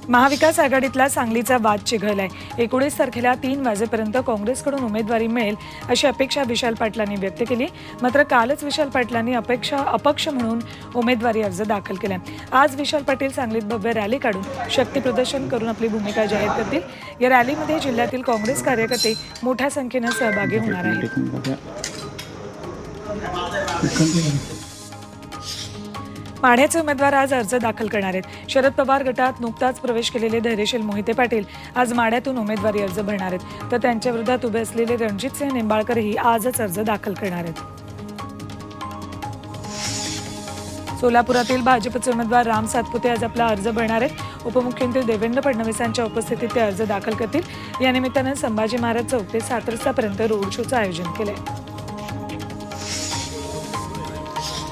महाविकास आघाडीतला सांगलीचा वाद चिघळलाय। 19 तारखेला 3 वाजेपर्यंत काँग्रेसकडून उमेदवारी मिळेल अशी अपेक्षा विशाल पाटलांनी व्यक्त केली। मात्र कालच विशाल पाटलांनी अपक्ष म्हणून उमेदवारी अर्ज दाखल केलाय। आज विशाल पाटील सांगलीत भव्य रॅली काढून शक्ती प्रदर्शन करून आपली भूमिका जाहीर करतील। या रॅलीमध्ये जिल्ह्यातील काँग्रेस कार्यकर्ते मोठ्या संख्येने सहभागी होणार आहेत। माढ्याचे उमेदवार आज अर्ज दाखल करणार आहेत। शरद पवार गटात नुकताच प्रवेश केलेले धैर्यशील मोहिते पाटील आज माढ्यातून उमेदवारी अर्ज भरणार आहेत, तर त्यांच्या विरोधात उभे असलेले रणजितसिंह निंबाळकरही आजच अर्ज दाखल करणार आहेत। सोलापुरातील भाजपचे उमेदवार राम सातपुते आज आपला अर्ज भरणार आहेत। उपमुख्यमंत्री देवेंद्र फडणवीसांच्या उपस्थितीत ते अर्ज दाखल करतील। या निमित्तानं संभाजी महाराज चौक ते 7 रस्त्यापर्यंत रोड शोचं आयोजन केलंय।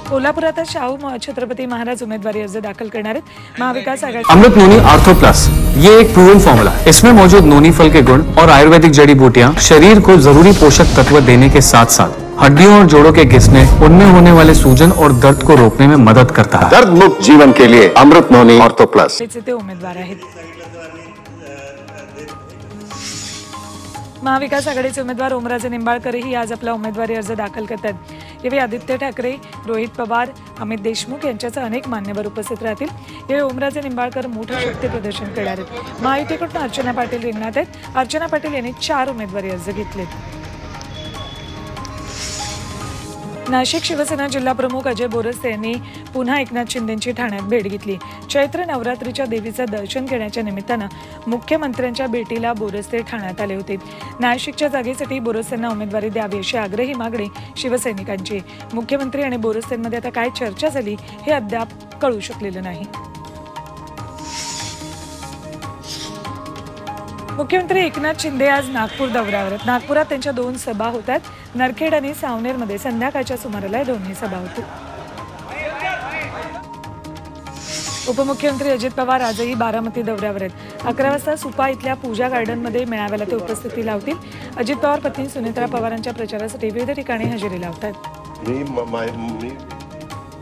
कोल्हापुरात शाहू छत्रपति महाराज उम्मीदवारी अर्ज दाखल करणार आहेत। महाविकास आघाड़ी अमृत नोनी आर्थो प्लस ये एक प्रूवन फॉर्मूला है। इसमें मौजूद नोनी फल के गुण और आयुर्वेदिक जड़ी बूटियां शरीर को जरूरी पोषक तत्व देने के साथ साथ हड्डियों और जोड़ों के घिसने, उनमें होने वाले सूजन और दर्द को रोकने में मदद करता है। दर्द मुक्त जीवन के लिए अमृत नोनी आर्थो प्लस ते उमेदवार आहेत। महाविकास आघाडीचे उमेदवार ओमराजे निंबाळकरही आज आपला उमेदवारी अर्ज दाखल करतात। यावेळी आदित्य ठाकरे, रोहित पवार, अमित देशमुख यांच्यासह अनेक मान्यवर उपस्थित राहतील। यावेळी ओमराजे निंबाळकर मोठं शक्ती प्रदर्शन करणार आहेत। महायुतीकडून अर्चना पाटील रिंगणात आहेत। अर्चना पाटील यांनी 4 उमेदवारी अर्ज घेतलेत। नाशिक शिवसेना जिल्हा प्रमुख अजय बोरस्ते यांनी पुन्हा एकनाथ शिंदेंची ठाण्यात भेट घेतली। चैत्र नवरात्रीच्या देवीचं दर्शन घेण्याच्या निमित्तानं मुख्यमंत्र्यांच्या भेटीला बोरस्ते ठाण्यात आले होते। नाशिकच्या जागेसाठी बोरस्तेंना उमेदवारी द्यावी अशी आग्रही मागणी शिवसैनिकांची। मुख्यमंत्री आणि बोरस्तेंमध्ये आता काय चर्चा झाली हे अद्याप कळू शकलेलं नाही। मुख्यमंत्री एकनाथ शिंदे आज नागपूर दौऱ्यावर आहेत। नागपुरात त्यांच्या 2 सभा होतात। नरखेड आणि सावनेरमध्ये संध्याकाळच्या सुमाराला दोन्ही सभा होतील। उपमुख्यमंत्री अजित पवार आजही बारामती दौऱ्यावर आहेत। 11 वाजता सुपा इथल्या पूजा गार्डनमध्ये मेळाव्याला ते उपस्थिती लावतील। अजित पवार पत्नी सुनेत्रा पवारांच्या प्रचारासाठी विविध ठिकाणी हजेरी लावतात।